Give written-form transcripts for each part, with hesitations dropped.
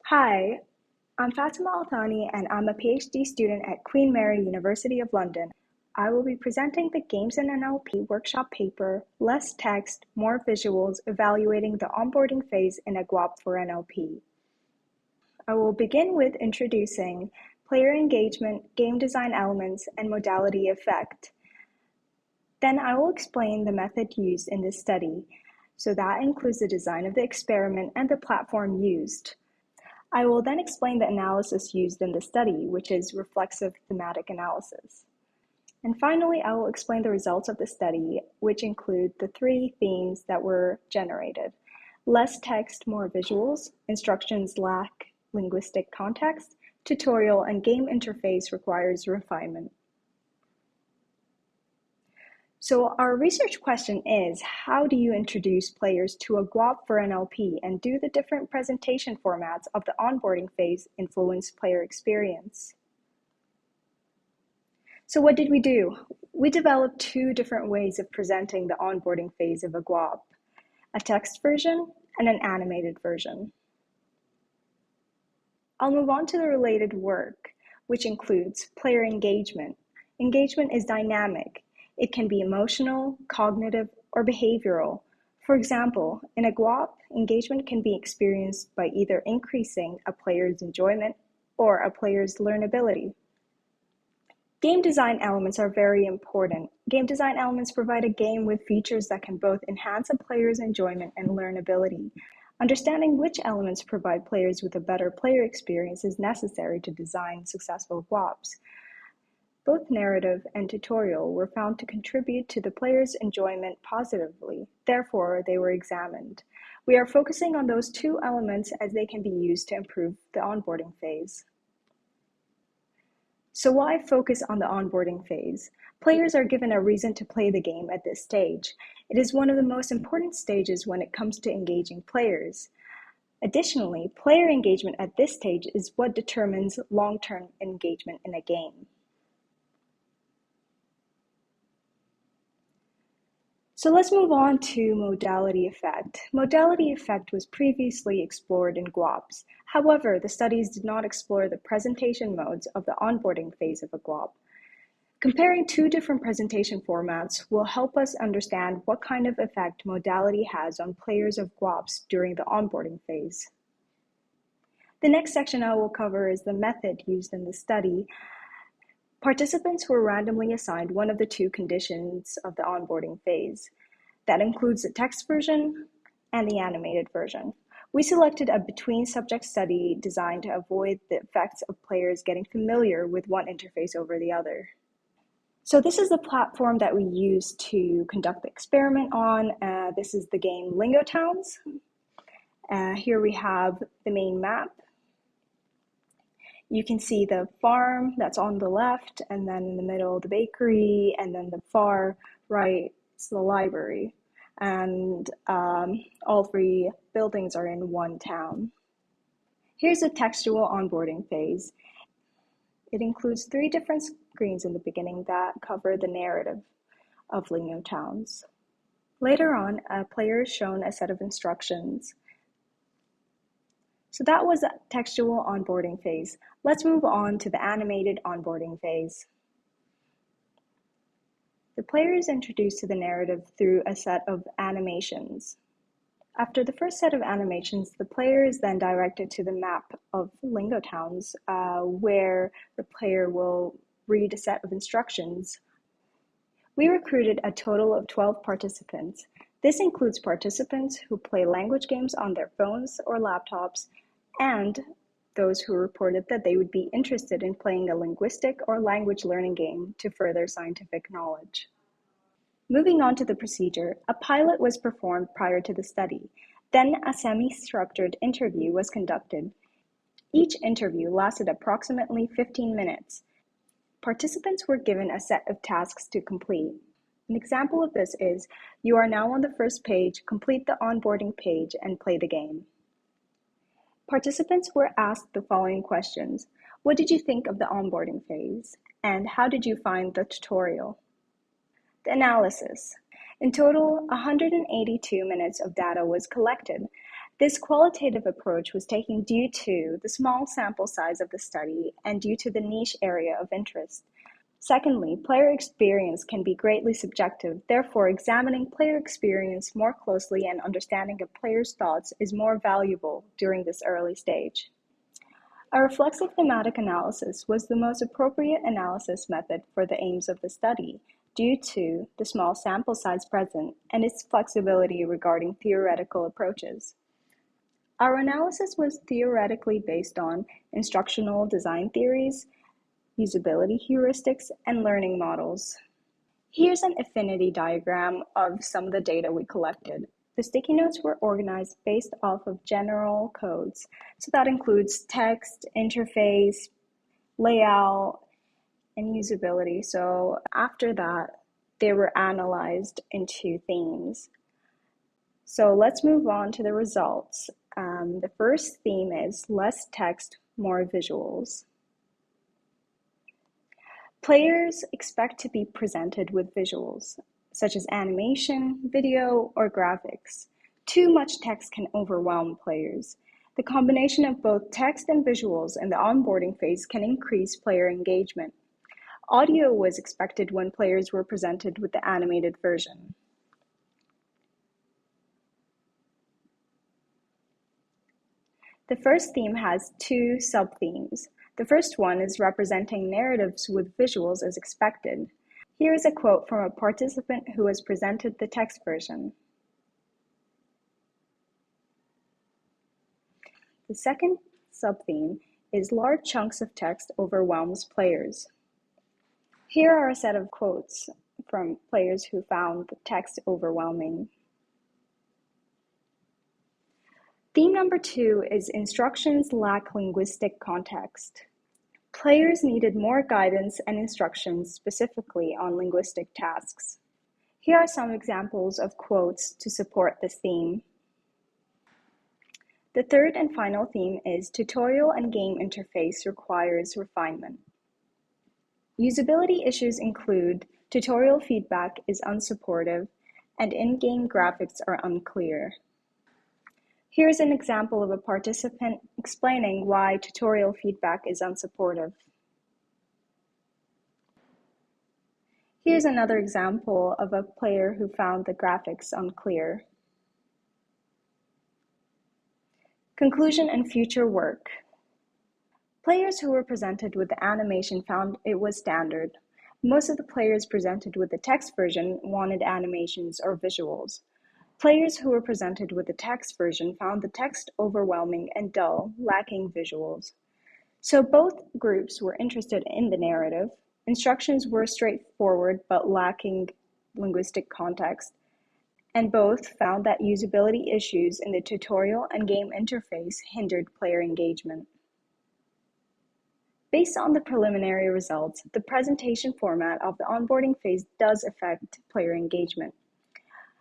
Hi, I'm Fatima Althani and I'm a PhD student at Queen Mary, University of London. I will be presenting the Games and NLP Workshop paper, Less Text, More Visuals, Evaluating the Onboarding Phase in a GWAP for NLP. I will begin with introducing player engagement, game design elements, and modality effect. Then I will explain the method used in this study. So that includes the design of the experiment and the platform used. I will then explain the analysis used in the study, which is reflexive thematic analysis. And finally, I will explain the results of the study, which include the 3 themes that were generated: less text, more visuals, instructions lack linguistic context, tutorial and game interface requires refinement. So our research question is, how do you introduce players to a GWAP for NLP, and do the different presentation formats of the onboarding phase influence player experience? So what did we do? We developed 2 different ways of presenting the onboarding phase of a GWAP, a text version and an animated version. I'll move on to the related work, which includes player engagement. Engagement is dynamic. It can be emotional, cognitive, or behavioral. For example, in a GWAP, engagement can be experienced by either increasing a player's enjoyment or a player's learnability. Game design elements are very important. Game design elements provide a game with features that can both enhance a player's enjoyment and learnability. Understanding which elements provide players with a better player experience is necessary to design successful GWAPs. Both narrative and tutorial were found to contribute to the player's enjoyment positively. Therefore, they were examined. We are focusing on those 2 elements as they can be used to improve the onboarding phase. So why focus on the onboarding phase? Players are given a reason to play the game at this stage. It is one of the most important stages when it comes to engaging players. Additionally, player engagement at this stage is what determines long-term engagement in a game. So let's move on to modality effect. Modality effect was previously explored in GWAPs. However, the studies did not explore the presentation modes of the onboarding phase of a GWAP. Comparing 2 different presentation formats will help us understand what kind of effect modality has on players of GWAPs during the onboarding phase. The next section I will cover is the method used in the study. Participants were randomly assigned one of the 2 conditions of the onboarding phase. That includes the text version and the animated version. We selected a between-subject study designed to avoid the effects of players getting familiar with one interface over the other. So this is the platform that we used to conduct the experiment on. This is the game Lingo Towns. Here we have the main map. You can see the farm that's on the left, and then in the middle, the bakery, and then the far right is the library. And all 3 buildings are in one town. Here's a textual onboarding phase. It includes 3 different screens in the beginning that cover the narrative of Lingo Towns. Later on, a player is shown a set of instructions. So that was a textual onboarding phase. Let's move on to the animated onboarding phase. The player is introduced to the narrative through a set of animations. After the first set of animations, the player is then directed to the map of Lingo Towns, where the player will read a set of instructions. We recruited a total of 12 participants. This includes participants who play language games on their phones or laptops, and those who reported that they would be interested in playing a linguistic or language learning game to further scientific knowledge. Moving on to the procedure, a pilot was performed prior to the study. Then a semi-structured interview was conducted. Each interview lasted approximately 15 minutes. Participants were given a set of tasks to complete. An example of this is, you are now on the first page, complete the onboarding page and play the game. Participants were asked the following questions. What did you think of the onboarding phase? And how did you find the tutorial? The analysis. In total, 182 minutes of data was collected. This qualitative approach was taken due to the small sample size of the study and due to the niche area of interest. Secondly, player experience can be greatly subjective. Therefore, examining player experience more closely and understanding a player's thoughts is more valuable during this early stage. A reflexive thematic analysis was the most appropriate analysis method for the aims of the study due to the small sample size present and its flexibility regarding theoretical approaches. Our analysis was theoretically based on instructional design theories, usability heuristics, and learning models. Here's an affinity diagram of some of the data we collected. The sticky notes were organized based off of general codes. So that includes text, interface, layout, and usability. So after that, they were analyzed into themes. So let's move on to the results. The first theme is less text, more visuals. Players expect to be presented with visuals, such as animation, video, or graphics. Too much text can overwhelm players. The combination of both text and visuals in the onboarding phase can increase player engagement. Audio was expected when players were presented with the animated version. The first theme has two sub-themes. The first one is representing narratives with visuals as expected. Here is a quote from a participant who was presented the text version. The second sub-theme is large chunks of text overwhelms players. Here are a set of quotes from players who found the text overwhelming. Theme number 2 is instructions lack linguistic context. Players needed more guidance and instructions specifically on linguistic tasks. Here are some examples of quotes to support this theme. The third and final theme is tutorial and game interface requires refinement. Usability issues include tutorial feedback is unsupportive and in-game graphics are unclear. Here's an example of a participant explaining why tutorial feedback is unsupportive. Here's another example of a player who found the graphics unclear. Conclusion and future work. Players who were presented with the animation found it was standard. Most of the players presented with the text version wanted animations or visuals. Players who were presented with the text version found the text overwhelming and dull, lacking visuals. So both groups were interested in the narrative. Instructions were straightforward but lacking linguistic context, and both found that usability issues in the tutorial and game interface hindered player engagement. Based on the preliminary results, the presentation format of the onboarding phase does affect player engagement.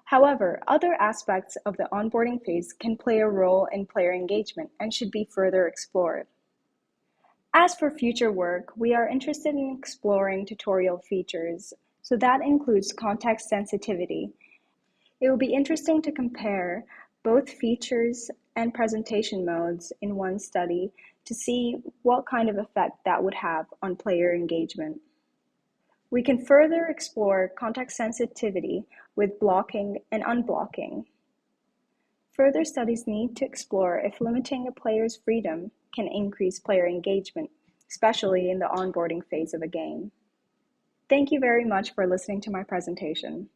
However, other aspects of the onboarding phase can play a role in player engagement and should be further explored. As for future work, we are interested in exploring tutorial features, so that includes context sensitivity. It will be interesting to compare both features and presentation modes in one study to see what kind of effect that would have on player engagement. We can further explore context sensitivity with blocking and unblocking. Further studies need to explore if limiting a player's freedom can increase player engagement, especially in the onboarding phase of a game. Thank you very much for listening to my presentation.